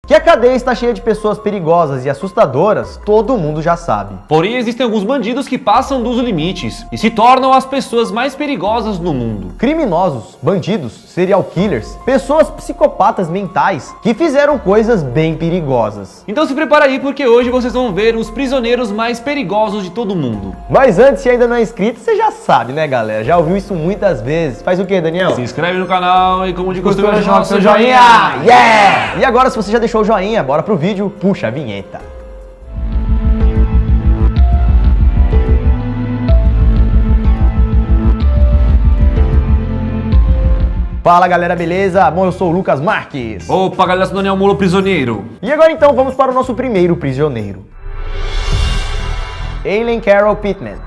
Que a cadeia está cheia de pessoas perigosas e assustadoras, todo mundo já sabe. Porém, existem alguns bandidos que passam dos limites e se tornam as pessoas mais perigosas do mundo. Criminosos, bandidos, serial killers, pessoas psicopatas mentais que fizeram coisas bem perigosas. Então se prepara aí porque hoje vocês vão ver os prisioneiros mais perigosos de todo mundo. Mas antes, se ainda não é inscrito, você já sabe, né, galera? Já ouviu isso muitas vezes. Faz o quê, Daniel? Se inscreve no canal e, como de costume, joga seu joinha! Yeah! E agora, se você já deixou o joinha, bora pro vídeo, puxa a vinheta. Fala galera, beleza? Bom, eu sou o Lucas Marques. Opa, galera, sou o Daniel Molo, prisioneiro. E agora então vamos para o nosso primeiro prisioneiro. Aileen Carol Pittman.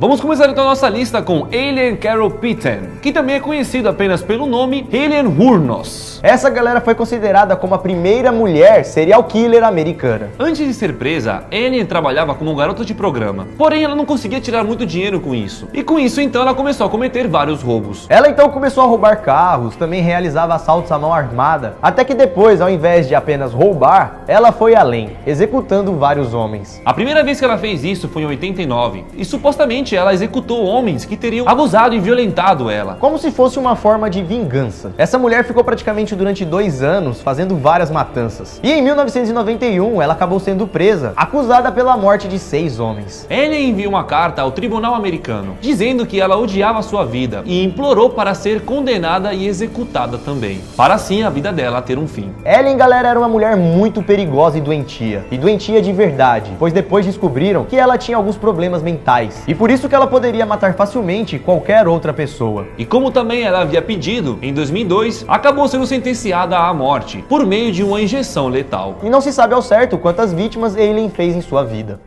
Vamos começar então a nossa lista com Aileen Carol Pittman, que também é conhecido apenas pelo nome Aileen Wuornos. Essa galera foi considerada como a primeira mulher serial killer americana. Antes de ser presa, Aileen trabalhava como garota de programa, porém ela não conseguia tirar muito dinheiro com isso. E com isso então ela começou a cometer vários roubos. Ela então começou a roubar carros, também realizava assaltos à mão armada, até que depois, ao invés de apenas roubar, ela foi além, executando vários homens. A primeira vez que ela fez isso foi em 89, e supostamente ela executou homens que teriam abusado e violentado ela. Como se fosse uma forma de vingança. Essa mulher ficou praticamente durante 2 anos fazendo várias matanças. E em 1991 ela acabou sendo presa, acusada pela morte de 6 homens. Aileen enviou uma carta ao tribunal americano, dizendo que ela odiava sua vida e implorou para ser condenada e executada também, para assim a vida dela ter um fim. Aileen, galera, era uma mulher muito perigosa e doentia de verdade, pois depois descobriram que ela tinha alguns problemas mentais, e por isso que ela poderia matar facilmente qualquer outra pessoa. E como também ela havia pedido, em 2002, acabou sendo sentenciada à morte, por meio de uma injeção letal. E não se sabe ao certo quantas vítimas Aileen fez em sua vida.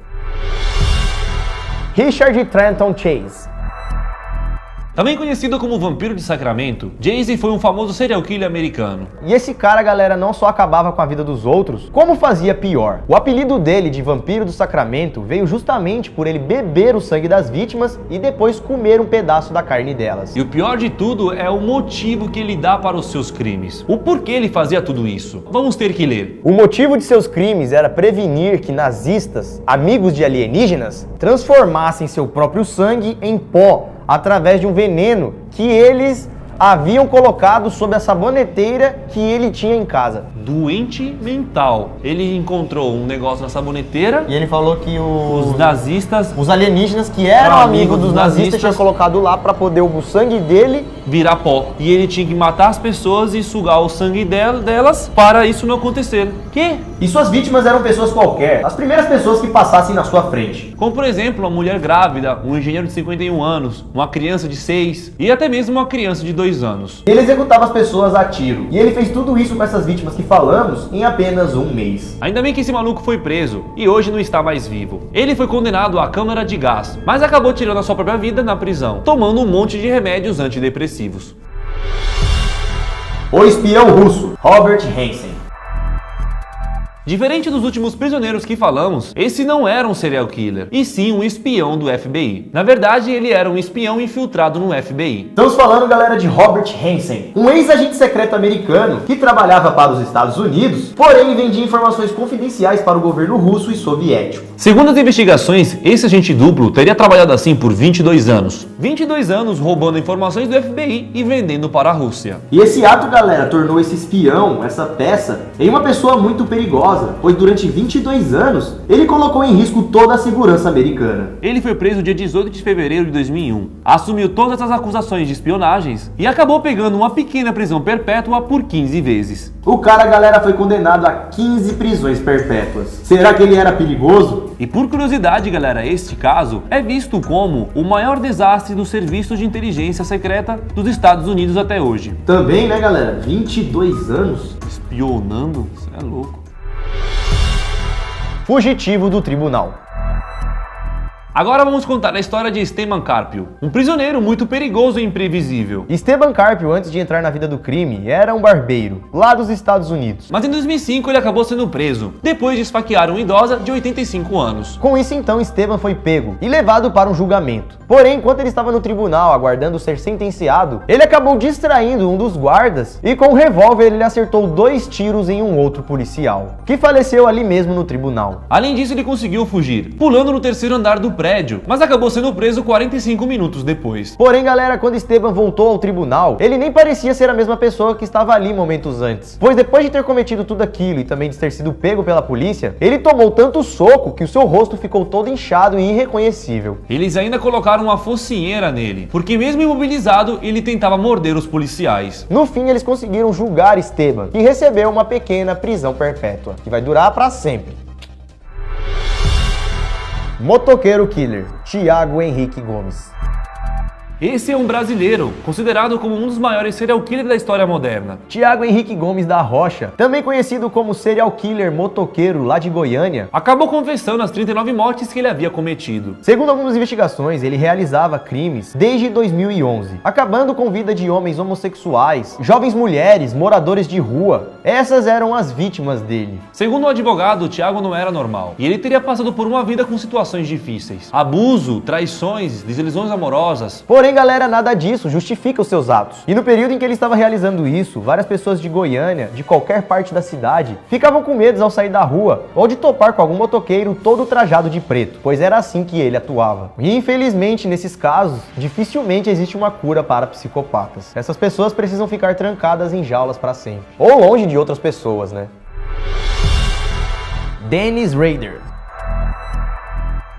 Richard Trenton Chase. Também conhecido como Vampiro de Sacramento, Chase foi um famoso serial killer americano. E esse cara, galera, não só acabava com a vida dos outros, como fazia pior. O apelido dele de Vampiro do Sacramento veio justamente por ele beber o sangue das vítimas e depois comer um pedaço da carne delas. E o pior de tudo é o motivo que ele dá para os seus crimes. O porquê ele fazia tudo isso. Vamos ter que ler. O motivo de seus crimes era prevenir que nazistas, amigos de alienígenas, transformassem seu próprio sangue em pó, através de um veneno que eles haviam colocado sob a saboneteira que ele tinha em casa. Doente mental. Ele encontrou um negócio na saboneteira e ele falou que os nazistas, os alienígenas que eram amigos dos nazistas tinham colocado lá para poder o sangue dele virar pó. E ele tinha que matar as pessoas e sugar o sangue delas para isso não acontecer. Que? E suas vítimas eram pessoas qualquer, as primeiras pessoas que passassem na sua frente. Como por exemplo, uma mulher grávida, um engenheiro de 51 anos, uma criança de 6 e até mesmo uma criança de 2 anos. Ele executava as pessoas a tiro. E ele fez tudo isso com essas vítimas que falamos em apenas 1 mês. Ainda bem que esse maluco foi preso e hoje não está mais vivo. Ele foi condenado à câmara de gás, mas acabou tirando a sua própria vida na prisão, tomando um monte de remédios antidepressivos. O espião russo, Robert Hansen. Diferente dos últimos prisioneiros que falamos, esse não era um serial killer, e sim um espião do FBI. Na verdade, ele era um espião infiltrado no FBI. Estamos falando, galera, de Robert Hansen, um ex-agente secreto americano que trabalhava para os Estados Unidos, porém vendia informações confidenciais para o governo russo e soviético. Segundo as investigações, esse agente duplo teria trabalhado assim por 22 anos. 22 anos roubando informações do FBI e vendendo para a Rússia. E esse ato, galera, tornou esse espião, essa peça, em uma pessoa muito perigosa, pois durante 22 anos ele colocou em risco toda a segurança americana. Ele foi preso dia 18 de fevereiro de 2001, assumiu todas as acusações de espionagens e acabou pegando uma pequena prisão perpétua por 15 vezes. O cara, galera, foi condenado a 15 prisões perpétuas. Será que ele era perigoso? E por curiosidade, galera, este caso é visto como o maior desastre do serviço de inteligência secreta dos Estados Unidos até hoje. Também, né, galera? 22 anos? Espionando? Isso é louco. Fugitivo do tribunal. Agora vamos contar a história de Esteban Carpio, um prisioneiro muito perigoso e imprevisível. Esteban Carpio, antes de entrar na vida do crime, era um barbeiro, lá dos Estados Unidos. Mas em 2005 ele acabou sendo preso, depois de esfaquear uma idosa de 85 anos. Com isso então, Esteban foi pego e levado para um julgamento. Porém, enquanto ele estava no tribunal aguardando ser sentenciado, ele acabou distraindo um dos guardas e com um revólver ele acertou 2 tiros em um outro policial, que faleceu ali mesmo no tribunal. Além disso, ele conseguiu fugir, pulando no 3º andar do prédio, mas acabou sendo preso 45 minutos depois. Porém, galera, quando Esteban voltou ao tribunal, ele nem parecia ser a mesma pessoa que estava ali momentos antes. Pois depois de ter cometido tudo aquilo e também de ter sido pego pela polícia, ele tomou tanto soco que o seu rosto ficou todo inchado e irreconhecível. Eles ainda colocaram uma focinheira nele, porque mesmo imobilizado, ele tentava morder os policiais. No fim, eles conseguiram julgar Esteban, que recebeu uma pequena prisão perpétua, que vai durar para sempre. Motoqueiro Killer, Thiago Henrique Gomes. Esse é um brasileiro, considerado como um dos maiores serial killers da história moderna. Thiago Henrique Gomes da Rocha, também conhecido como serial killer motoqueiro lá de Goiânia, acabou confessando as 39 mortes que ele havia cometido. Segundo algumas investigações, ele realizava crimes desde 2011, acabando com a vida de homens homossexuais, jovens mulheres, moradores de rua. Essas eram as vítimas dele. Segundo o advogado, Thiago não era normal, e ele teria passado por uma vida com situações difíceis. Abuso, traições, desilusões amorosas. Porém, galera, nada disso justifica os seus atos. E no período em que ele estava realizando isso, várias pessoas de Goiânia, de qualquer parte da cidade, ficavam com medo ao sair da rua ou de topar com algum motoqueiro todo trajado de preto, pois era assim que ele atuava. E infelizmente, nesses casos, dificilmente existe uma cura para psicopatas. Essas pessoas precisam ficar trancadas em jaulas para sempre. Ou longe de outras pessoas, né? Dennis Rader.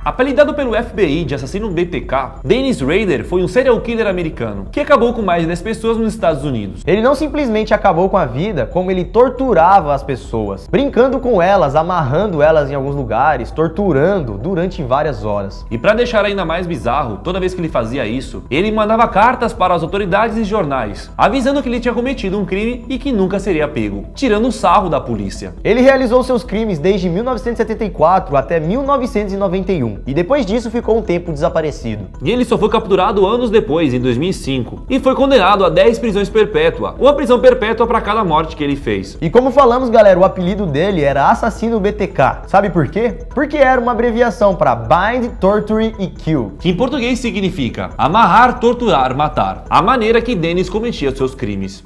Apelidado pelo FBI de assassino BTK, Dennis Rader foi um serial killer americano que acabou com mais de 10 pessoas nos Estados Unidos. Ele não simplesmente acabou com a vida, como ele torturava as pessoas, brincando com elas, amarrando elas em alguns lugares, torturando durante várias horas. E para deixar ainda mais bizarro, toda vez que ele fazia isso, ele mandava cartas para as autoridades e jornais, avisando que ele tinha cometido um crime e que nunca seria pego, tirando o sarro da polícia. Ele realizou seus crimes desde 1974 até 1991. E depois disso ficou um tempo desaparecido. E ele só foi capturado anos depois, em 2005, e foi condenado a 10 prisões perpétuas, uma prisão perpétua para cada morte que ele fez. E como falamos, galera, o apelido dele era Assassino BTK. Sabe por quê? Porque era uma abreviação para Bind, Torture e Kill, que em português significa amarrar, torturar, matar, a maneira que Dennis cometia seus crimes.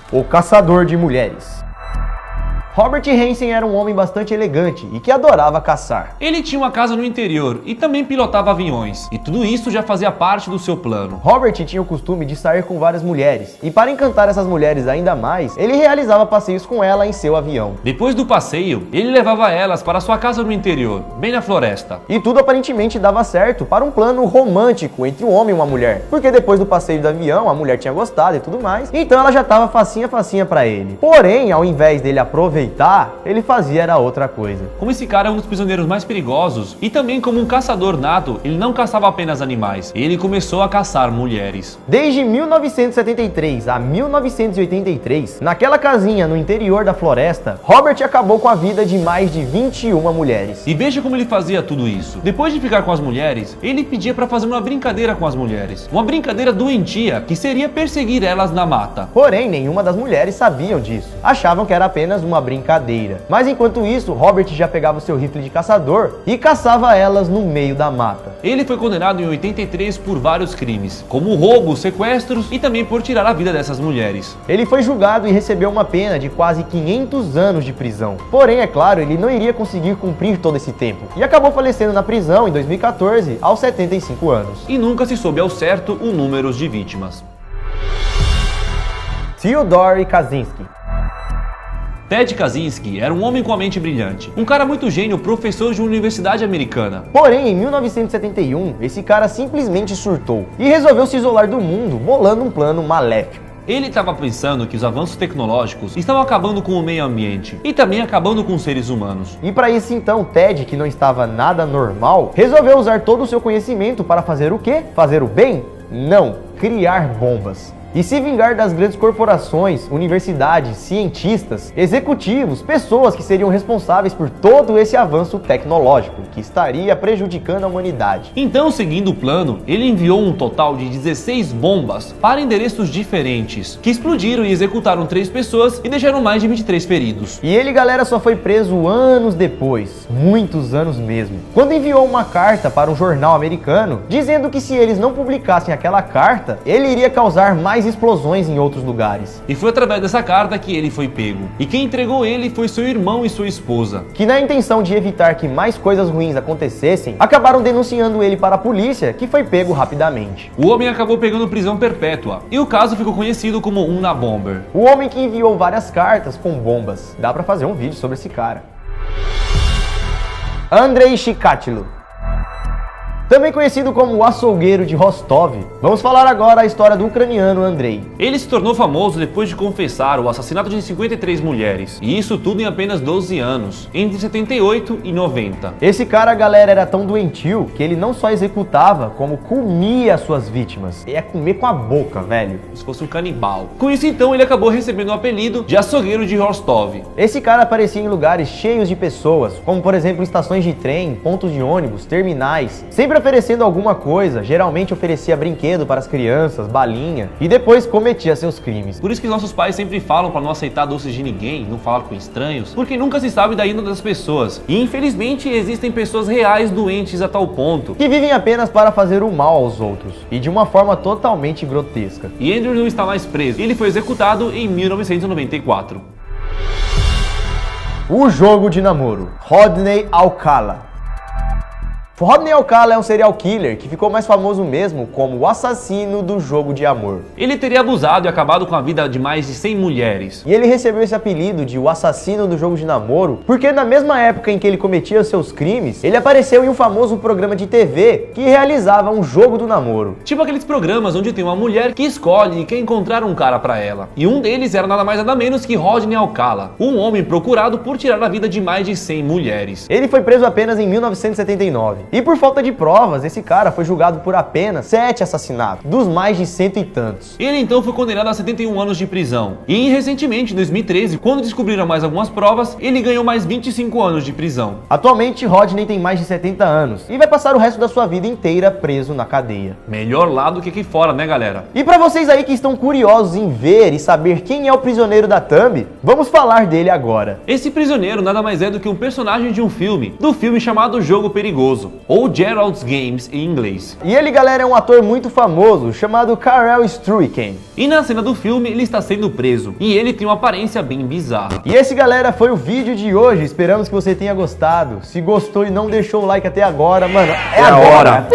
O Caçador de Mulheres. Robert Hansen era um homem bastante elegante e que adorava caçar. Ele tinha uma casa no interior e também pilotava aviões, e tudo isso já fazia parte do seu plano. Robert tinha o costume de sair com várias mulheres, e para encantar essas mulheres ainda mais, ele realizava passeios com ela em seu avião. Depois do passeio, ele levava elas para sua casa no interior, bem na floresta. E tudo aparentemente dava certo para um plano romântico entre um homem e uma mulher, porque depois do passeio do avião, a mulher tinha gostado e tudo mais, então ela já estava facinha para ele. Porém, ao invés dele aproveitar, ele fazia era outra coisa. Como esse cara é um dos prisioneiros mais perigosos e também como um caçador nato, ele não caçava apenas animais, ele começou a caçar mulheres. Desde 1973 a 1983, naquela casinha no interior da floresta, Robert acabou com a vida de mais de 21 mulheres. E veja como ele fazia tudo isso. Depois de ficar com as mulheres, ele pedia para fazer uma brincadeira com as mulheres. Uma brincadeira doentia, que seria perseguir elas na mata. Porém, nenhuma das mulheres sabiam disso. Achavam que era apenas uma brincadeira. Mas enquanto isso, Robert já pegava o seu rifle de caçador e caçava elas no meio da mata. Ele foi condenado em 83 por vários crimes, como roubo, sequestros e também por tirar a vida dessas mulheres. Ele foi julgado e recebeu uma pena de quase 500 anos de prisão. Porém, é claro, ele não iria conseguir cumprir todo esse tempo e acabou falecendo na prisão em 2014, aos 75 anos. E nunca se soube ao certo o número de vítimas. Theodore Kaczynski. Ted Kaczynski era um homem com a mente brilhante, um cara muito gênio, professor de uma universidade americana. Porém, em 1971, esse cara simplesmente surtou e resolveu se isolar do mundo, bolando um plano maléfico. Ele estava pensando que os avanços tecnológicos estavam acabando com o meio ambiente e também acabando com os seres humanos. E para isso então, Ted, que não estava nada normal, resolveu usar todo o seu conhecimento para fazer o quê? Fazer o bem? Não, criar bombas. e se vingar das grandes corporações, universidades, cientistas, executivos, pessoas que seriam responsáveis por todo esse avanço tecnológico que estaria prejudicando a humanidade. Então, seguindo o plano, ele enviou um total de 16 bombas para endereços diferentes, que explodiram e executaram 3 pessoas e deixaram mais de 23 feridos. E ele, galera, só foi preso anos depois, muitos anos mesmo, quando enviou uma carta para um jornal americano dizendo que se eles não publicassem aquela carta, ele iria causar mais explosões em outros lugares. E foi através dessa carta que ele foi pego. E quem entregou ele foi seu irmão e sua esposa, que na intenção de evitar que mais coisas ruins acontecessem, acabaram denunciando ele para a polícia, que foi pego rapidamente. O homem acabou pegando prisão perpétua, e o caso ficou conhecido como Unabomber. O homem que enviou várias cartas com bombas. Dá pra fazer um vídeo sobre esse cara. Andrei Chikatilo, também conhecido como o açougueiro de Rostov. Vamos falar agora a história do ucraniano Andrei. Ele se tornou famoso depois de confessar o assassinato de 53 mulheres, e isso tudo em apenas 12 anos, entre 78 e 90. Esse cara, galera, era tão doentio que ele não só executava, como comia suas vítimas. Ia comer com a boca, velho. Se fosse um canibal. Com isso, então, ele acabou recebendo o apelido de açougueiro de Rostov. Esse cara aparecia em lugares cheios de pessoas, como por exemplo estações de trem, pontos de ônibus, terminais, sempre oferecendo alguma coisa. Geralmente oferecia brinquedo para as crianças, balinha, e depois cometia seus crimes. Por isso que nossos pais sempre falam para não aceitar doces de ninguém, não falar com estranhos, porque nunca se sabe da índole das pessoas. E infelizmente existem pessoas reais doentes a tal ponto, que vivem apenas para fazer o mal aos outros, e de uma forma totalmente grotesca. E Andrew não está mais preso, ele foi executado em 1994. O jogo de namoro, Rodney Alcala. Rodney Alcala é um serial killer que ficou mais famoso mesmo como o assassino do jogo de amor. Ele teria abusado e acabado com a vida de mais de 100 mulheres. E ele recebeu esse apelido de o assassino do jogo de namoro porque na mesma época em que ele cometia seus crimes, ele apareceu em um famoso programa de TV que realizava um jogo do namoro. Tipo aqueles programas onde tem uma mulher que escolhe e quer encontrar um cara pra ela. E um deles era nada mais nada menos que Rodney Alcala, um homem procurado por tirar a vida de mais de 100 mulheres. Ele foi preso apenas em 1979. E por falta de provas, esse cara foi julgado por apenas 7 assassinatos, dos mais de 100 e tantos. Ele então foi condenado a 71 anos de prisão. E recentemente, em 2013, quando descobriram mais algumas provas, ele ganhou mais 25 anos de prisão. Atualmente, Rodney tem mais de 70 anos e vai passar o resto da sua vida inteira preso na cadeia. Melhor lá do que aqui fora, né, galera? E pra vocês aí que estão curiosos em ver e saber quem é o prisioneiro da Thumb, vamos falar dele agora. Esse prisioneiro nada mais é do que um personagem de um filme, do filme chamado Jogo Perigoso, ou Gerald's Games em inglês. E ele, galera, é um ator muito famoso chamado Karel Struiken. E na cena do filme ele está sendo preso, e ele tem uma aparência bem bizarra. E esse, galera, foi o vídeo de hoje. Esperamos que você tenha gostado. Se gostou e não deixou o like até agora, mano, é agora.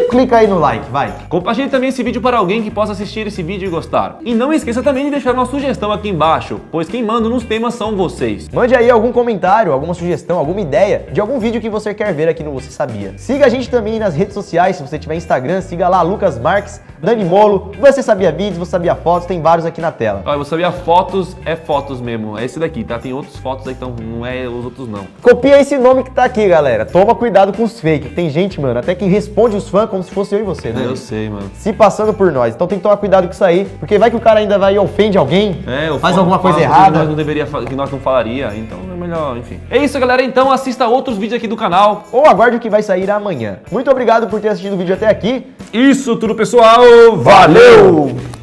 Clica aí no like, vai. Compartilhe também esse vídeo para alguém que possa assistir esse vídeo e gostar. E não esqueça também de deixar uma sugestão aqui embaixo, pois quem manda nos temas são vocês. Mande aí algum comentário, alguma sugestão, alguma ideia de algum vídeo que você quer ver aqui no Você Sabia. Siga a gente também nas redes sociais, se você tiver Instagram, siga lá Lucas Marques, Dani Molo, Você Sabia Vídeos, Você Sabia Fotos, tem vários aqui na tela. Olha, Você Sabia Fotos é fotos mesmo, é esse daqui, tá? Tem outros fotos aí, então não é os outros não. Copia esse nome que tá aqui, galera. Toma cuidado com os fake. Tem gente, mano, até que responde os fãs como se fosse eu e você, né? Eu sei, mano. Se passando por nós. Então tem que tomar cuidado com isso aí, porque vai que o cara ainda vai e ofende alguém, faz alguma coisa errada. Que nós não falaria, então é melhor, enfim. É isso, galera, então assista outros vídeos aqui do canal. Ou aguarde o que vai sair amanhã. Muito obrigado por ter assistido o vídeo até aqui. Isso tudo, pessoal. Valeu!